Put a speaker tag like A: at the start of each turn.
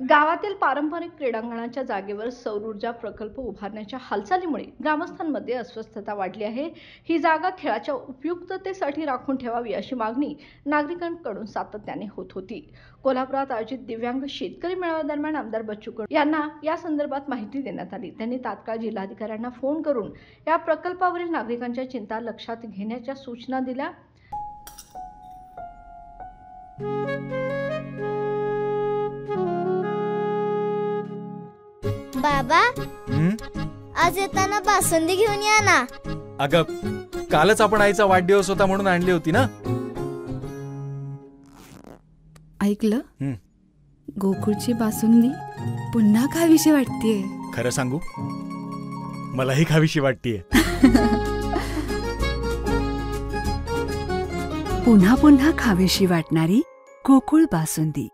A: गावातील पारंपरिक क्रीडांगणाच्या जागेवर सौर ऊर्जा प्रकल्प उभारण्याच्या हालचालीमुळे ग्रामस्थांमध्ये अस्वस्थता वाढली आहे। ही जागा खेळाच्या उपयुक्ततेसाठी राखून ठेवावी अशी मागणी नागरिकांकडून सातत्याने होत होती। कोल्हापुरात आयोजित दिव्यांग शेतकरी मेळाव्यादरम्यान आमदार बच्चू कडू यांना या संदर्भात माहिती देण्यात आली। त्यांनी तात्काळ जिल्हाधिकाऱ्यांना फोन करून या प्रकल्पावरील नागरिकांच्या चिंता लक्षात घेण्याच्या सूचना दिल्या।
B: बाबा, आज येताना बासुंदी घेऊन या ना।
C: अगं, कालच आपण आईचा वाढदिवस होता म्हणून आणली होती ना।
D: ऐकलं, गोकुळची बासुंदी पुन्हा खावीशी वाटतेय।
C: खरं सांगू, मलाही खावीशी वाटतेय।
D: पुन्हा पुन्हा खावीशी वाटणारी गोकुळ बासुंदी।